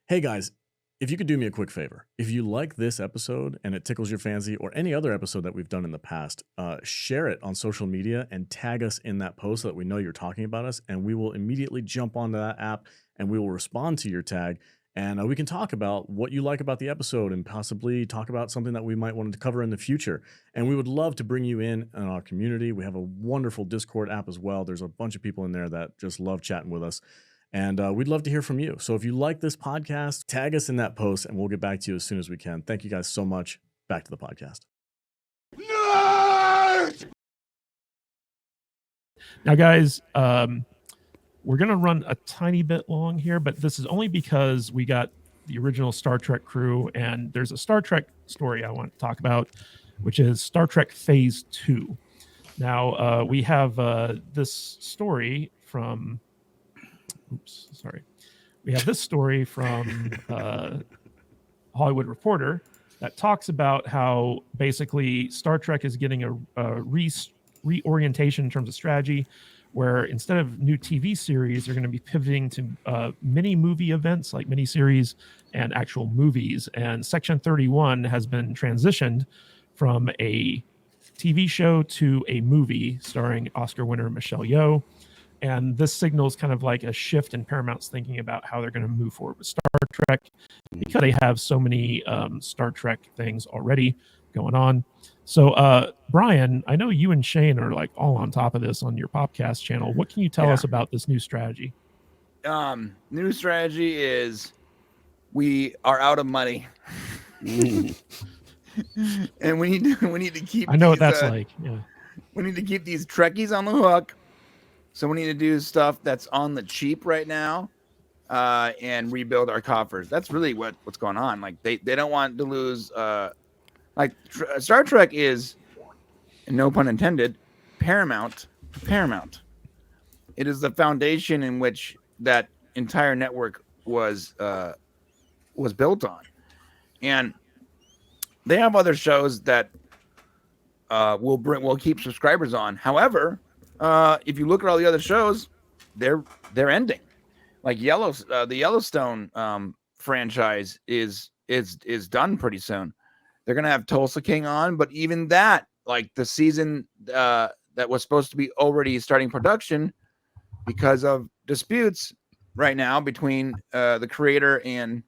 Hey guys, if you could do me a quick favor, if you like this episode and it tickles your fancy or any other episode that we've done in the past, share it on social media and tag us in that post so that we know you're talking about us. And we will immediately jump onto that app and we will respond to your tag. And we can talk about what you like about the episode and possibly talk about something that we might want to cover in the future. And we would love to bring you in our community. We have a wonderful Discord app as well. There's a bunch of people in there that just love chatting with us. And we'd love to hear from you. So if you like this podcast, tag us in that post and we'll get back to you as soon as we can. Thank you guys so much. Back to the podcast. Nerd! Now, guys, we're going to run a tiny bit long here, but this is only because we got the original Star Trek crew, and there's a Star Trek story I want to talk about, which is Star Trek Phase 2. Now, we have this story from... We have this story from Hollywood Reporter that talks about how basically Star Trek is getting a reorientation in terms of strategy, where instead of new TV series, they're going to be pivoting to mini movie events like miniseries and actual movies. And Section 31 has been transitioned from a TV show to a movie starring Oscar winner Michelle Yeoh. And this signals kind of like a shift in Paramount's thinking about how they're going to move forward with Star Trek, because they have so many Star Trek things already going on. So, Brian, I know you and Shane are like all on top of this on your podcast channel. What can you tell us about this new strategy? New strategy is we are out of money. And we need to keep... I know what that's like. Yeah. We need to keep these Trekkies on the hook. So we need to do stuff that's on the cheap right now, and rebuild our coffers. That's really what's going on. Like they don't want to lose. Star Trek is, and no pun intended, paramount. It is the foundation in which that entire network was built on, and they have other shows that will keep subscribers on. However, if you look at all the other shows, they're ending. Like the Yellowstone franchise is done pretty soon. They're gonna have Tulsa King on, but even that, like the season that was supposed to be already starting production, because of disputes right now between the creator and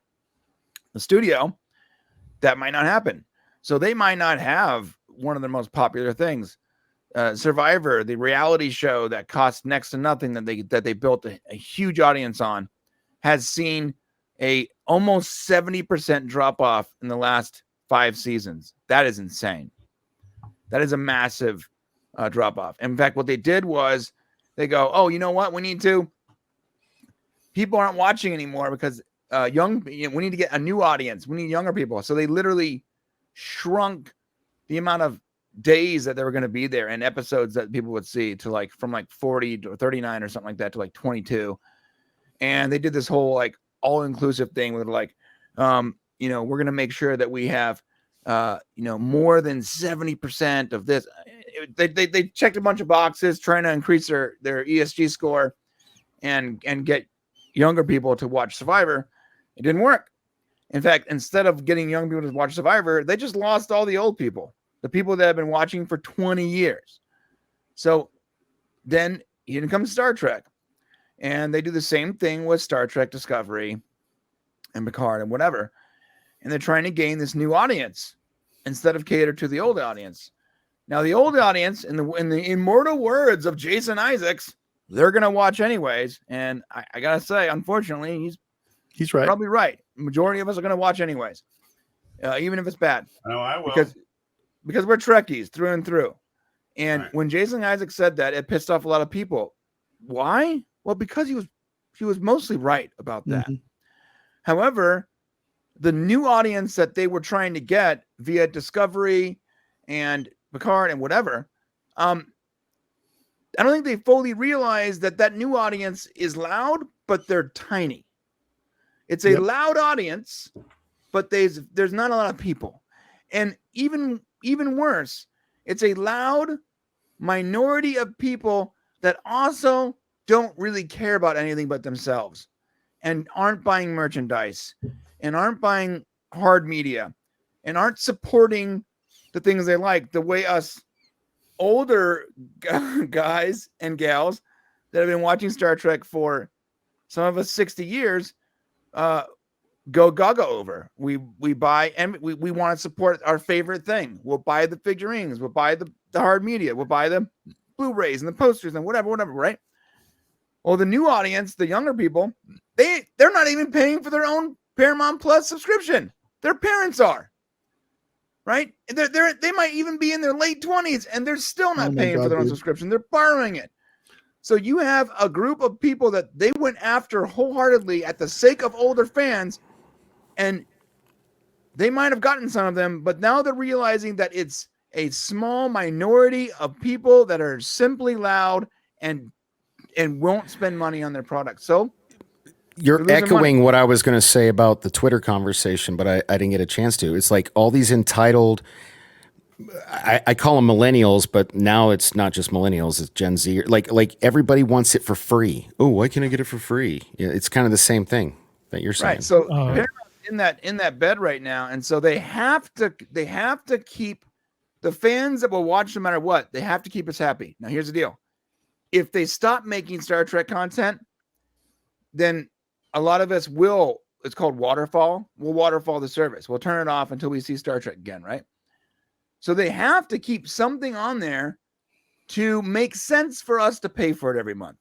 the studio, that might not happen. So they might not have one of the most popular things. Survivor, the reality show that cost next to nothing that they built a huge audience on, has seen a almost 70% drop off in the last 5 seasons. That is insane. That is a massive drop off. In fact, what they did was they go, oh, you know what? People aren't watching anymore because we need to get a new audience. We need younger people. So they literally shrunk the amount of days that they were going to be there and episodes that people would see to from 40 to 39 or something like that to 22. And they did this whole all-inclusive thing with we're going to make sure that we have more than 70% of this. They checked a bunch of boxes trying to increase their ESG score and get younger people to watch Survivor. It didn't work. In fact, instead of getting young people to watch Survivor, they just lost all the old people. The people that have been watching for 20 years. So then in comes Star Trek. And they do the same thing with Star Trek Discovery and Picard and whatever. And they're trying to gain this new audience instead of cater to the old audience. Now, the old audience, in the immortal words of Jason Isaacs, they're going to watch anyways. And I got to say, unfortunately, he's right. Probably right. The majority of us are going to watch anyways, even if it's bad. Oh, I will. Because we're Trekkies through and through. And when Jason Isaacs said that, it pissed off a lot of people. Why? Well, because he was mostly right about that. Mm-hmm. However, the new audience that they were trying to get via Discovery and Picard and whatever, I don't think they fully realized that new audience is loud, but they're tiny. It's a loud audience, but there's not a lot of people. And even worse, it's a loud minority of people that also don't really care about anything but themselves. and aren't buying merchandise and aren't buying hard media and aren't supporting the things they like the way us older guys and gals that have been watching Star Trek for some of us 60 years go gaga over. We buy and we want to support our favorite thing. We'll buy the figurines, we'll buy the hard media, we'll buy the Blu-rays and the posters and whatever, right? Well, the new audience, the younger people, they're not even paying for their own Paramount Plus subscription. Their parents are, right? They might even be in their late 20s and they're still not paying for their own subscription. They're borrowing it. So you have a group of people that they went after wholeheartedly at the sake of older fans, and they might have gotten some of them, but now they're realizing that it's a small minority of people that are simply loud and won't spend money on their product. So you're echoing what I was going to say about the Twitter conversation, but I didn't get a chance to. It's like all these entitled, I call them millennials, but now it's not just millennials, it's Gen Z. Like everybody wants it for free. Oh, why can't I get it for free? It's kind of the same thing that you're saying. Right. So Paramount's in that bed right now, and so they have to keep the fans that will watch no matter what. They have to keep us happy. Now, here's the deal. If they stop making Star Trek content, then a lot of us will, it's called waterfall. We'll waterfall the service. We'll turn it off until we see Star Trek again, right? So they have to keep something on there to make sense for us to pay for it every month.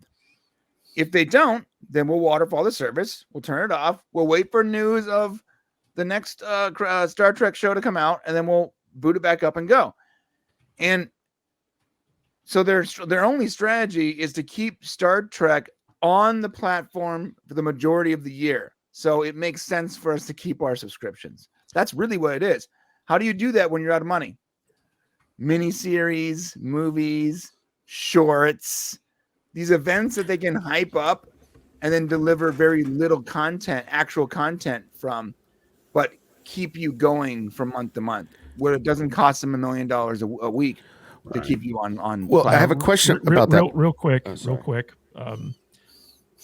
If they don't, then we'll waterfall the service. We'll turn it off. We'll wait for news of the next Star Trek show to come out, and then we'll boot it back up and go. And so their only strategy is to keep Star Trek on the platform for the majority of the year. So it makes sense for us to keep our subscriptions. That's really what it is. How do you do that when you're out of money? Miniseries, movies, shorts, these events that they can hype up and then deliver very little content, actual content from, but keep you going from month to month, where it doesn't cost them $1 million a week to keep you on. Well, I have a question about that. Real quick.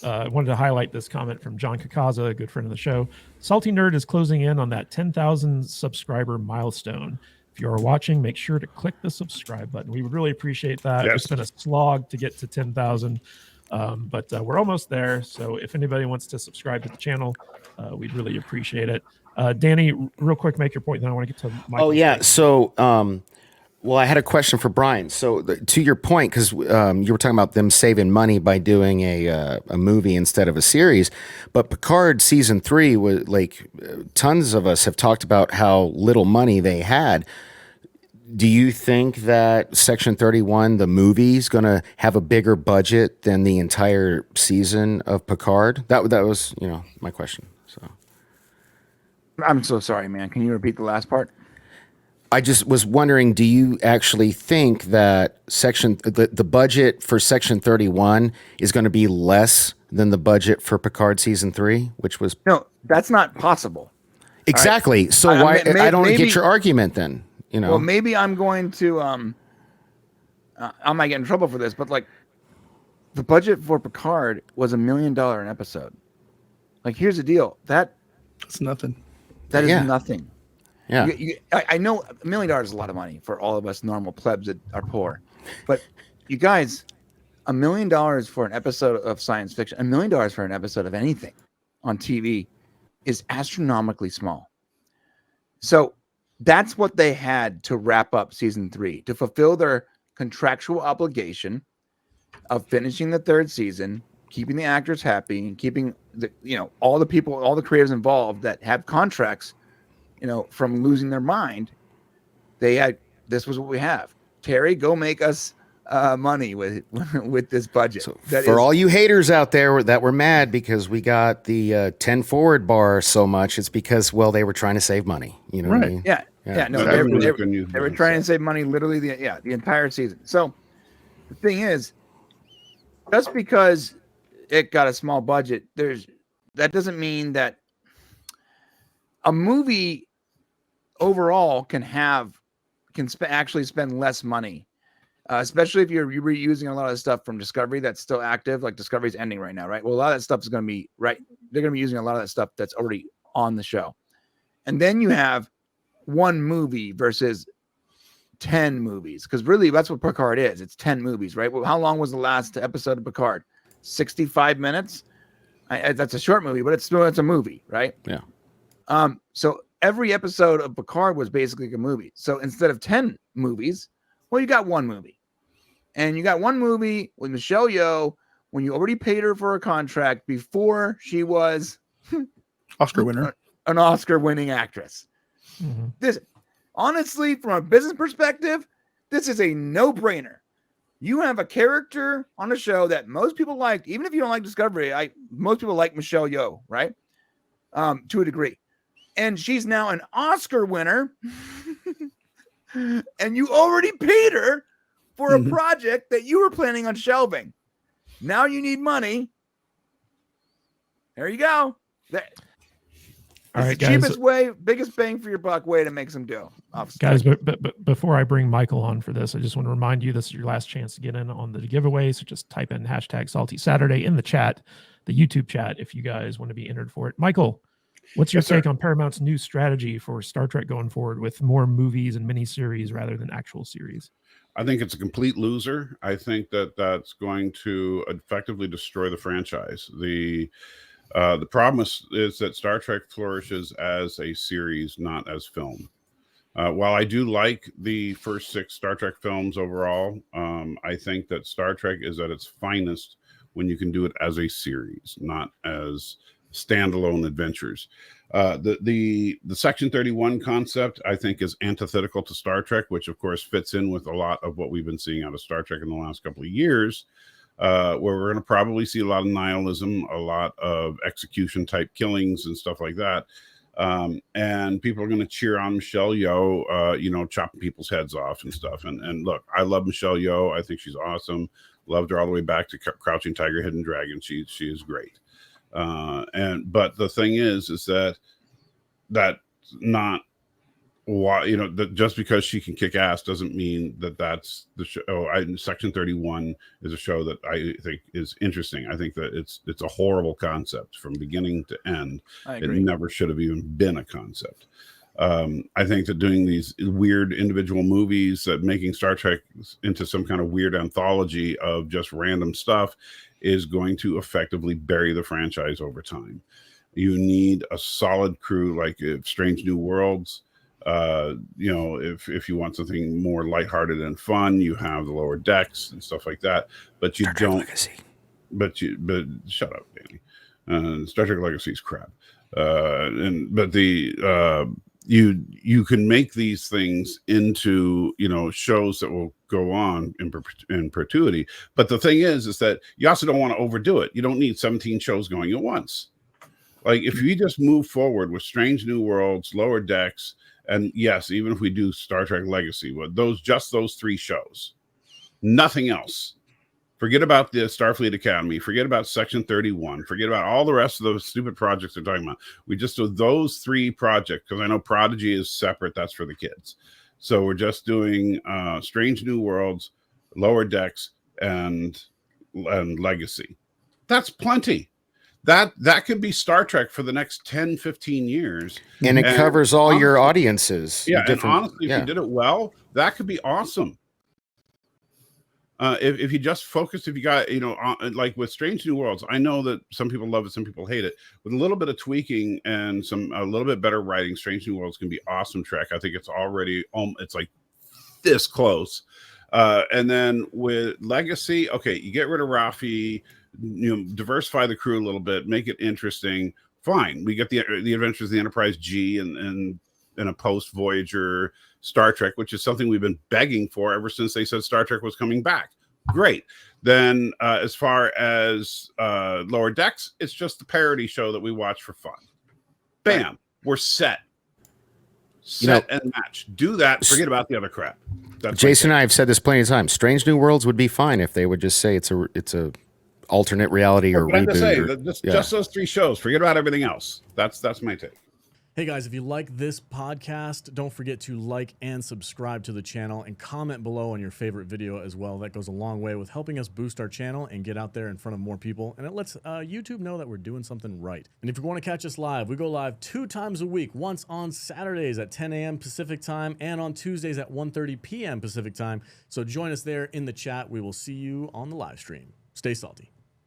I wanted to highlight this comment from John Kakaza, a good friend of the show. Salty Nerd is closing in on that 10,000 subscriber milestone. If you are watching, make sure to click the subscribe button. We would really appreciate that. Yes. It's been a slog to get to 10,000, but we're almost there. So if anybody wants to subscribe to the channel, we'd really appreciate it. Danny, real quick, make your point. Then I want to get to Michael. Oh, yeah. So, well, I had a question for Brian. So to your point, because you were talking about them saving money by doing a movie instead of a series, but Picard season 3 was like tons of us have talked about how little money they had. Do you think that Section 31, the movie, is going to have a bigger budget than the entire season of Picard? That was, my question. So I'm so sorry, man. Can you repeat the last part? I just was wondering, do you actually think that the budget for Section 31 is going to be less than the budget for Picard season 3, which was No, that's not possible. Exactly. Right. So why I don't get your argument then, Well, maybe I'm going to I might get in trouble for this, but like the budget for Picard was $1 million an episode. Like, here's the deal. That's nothing. That is nothing. Yeah. I know $1 million is a lot of money for all of us normal plebs that are poor, but you guys, $1 million for an episode of science fiction, $1 million for an episode of anything on TV is astronomically small. So that's what they had to wrap up season 3 to fulfill their contractual obligation of finishing the 3rd season, keeping the actors happy, and keeping all the people, all the creators involved that have contracts, from losing their mind. This was what we have. Terry, go make us money with this budget. So for all you haters out there that were mad because we got the 10 forward bar so much, it's because, they were trying to save money. You know what I mean? Yeah. No, they were trying to save money literally the entire season. So the thing is, just because it got a small budget, that doesn't mean that a movie overall can actually spend less money especially if you're reusing a lot of the stuff from Discovery that's still active. Like Discovery's ending right now, right? Well, a lot of that stuff is going to be right. They're going to be using a lot of that stuff that's already on the show, and then you have one movie versus 10 movies, because really that's what Picard is. It's 10 movies, right? Well, how long was the last episode of Picard? 65 minutes. That's a short movie, but it's a movie, right? Yeah. So every episode of Picard was basically a movie. So instead of 10 movies, well, you got one movie, and you got one movie with Michelle Yeoh when you already paid her for a contract before she was Oscar winner. an Oscar-winning actress. Mhm. This, honestly, from a business perspective, this is a no-brainer. You have a character on a show that most people like, even if you don't like Discovery. Most people like Michelle Yeoh, right? To a degree, and she's now an Oscar winner, and you already paid her for a project that you were planning on shelving. Now you need money. There you go. All right, the guys. cheapest way, biggest bang for your buck way to make some dough. Guys, but before I bring Michael on for this, I just want to remind you this is your last chance to get in on the giveaway. So just type in hashtag Salty Saturday in the chat, the YouTube chat, if you guys want to be entered for it. Michael, what's your take on Paramount's new strategy for Star Trek going forward with more movies and miniseries rather than actual series? I think it's a complete loser. I think that's going to effectively destroy the franchise. The problem is that Star Trek flourishes as a series, not as film. While I do like the first 6 Star Trek films overall, I think that Star Trek is at its finest when you can do it as a series, not as standalone adventures. The Section 31 concept, I think, is antithetical to Star Trek, which of course fits in with a lot of what we've been seeing out of Star Trek in the last couple of years. Where we're going to probably see a lot of nihilism, a lot of execution type killings and stuff like that. And people are going to cheer on Michelle Yeoh, chopping people's heads off and stuff. And look, I love Michelle Yeoh. I think she's awesome. Loved her all the way back to Crouching Tiger, Hidden Dragon. She is great. But the thing is that's not why, that just because she can kick ass doesn't mean that's the show. Section 31 is a show that I think is interesting. I think that it's a horrible concept from beginning to end. I It agree. never should have even been a concept. I think that doing these weird individual movies, that making Star Trek into some kind of weird anthology of just random stuff, is going to effectively bury the franchise over time. You need a solid crew like Strange New Worlds. If you want something more lighthearted and fun, you have the Lower Decks and stuff like that. But you don't. Legacy. But shut up, Danny. Star Trek Legacy is crap. You can make these things into shows that will go on in perpetuity. But the thing is that you also don't want to overdo it. You don't need 17 shows going at once. Like if you just move forward with Strange New Worlds, Lower Decks, and yes, even if we do Star Trek Legacy, but those 3 shows, nothing else. Forget about the Starfleet Academy. Forget about Section 31. Forget about all the rest of those stupid projects they're talking about. We just do those 3 projects, because I know Prodigy is separate. That's for the kids. So we're just doing Strange New Worlds, Lower Decks, and Legacy. That's plenty. That could be Star Trek for the next 10, 15 years. And it covers all your audiences. Yeah, your and honestly, if you did it well, that could be awesome. If you just focus, if you got, like with Strange New Worlds, I know that some people love it, some people hate it. With a little bit of tweaking and a little bit better writing, Strange New Worlds can be awesome Trek. I think it's already, it's like this close. And then with Legacy, okay, you get rid of Rafi, diversify the crew a little bit, make it interesting. Fine, we get the Adventures of the Enterprise G and a post Voyager Star Trek, which is something we've been begging for ever since they said Star Trek was coming back. Great. Then as far as Lower Decks, it's just the parody show that we watch for fun. Bam, we're set and match. Do that. Forget about the other crap. That's Jason and I have said this plenty of times. Strange New Worlds would be fine if they would just say it's a alternate reality or reboot. Just those 3 shows. Forget about everything else. That's my take. Hey guys, if you like this podcast, don't forget to like and subscribe to the channel and comment below on your favorite video as well. That goes a long way with helping us boost our channel and get out there in front of more people. And it lets YouTube know that we're doing something right. And if you want to catch us live, we go live 2 times a week, once on Saturdays at 10 a.m. Pacific time and on Tuesdays at 1:30 p.m. Pacific time. So join us there in the chat. We will see you on the live stream. Stay salty.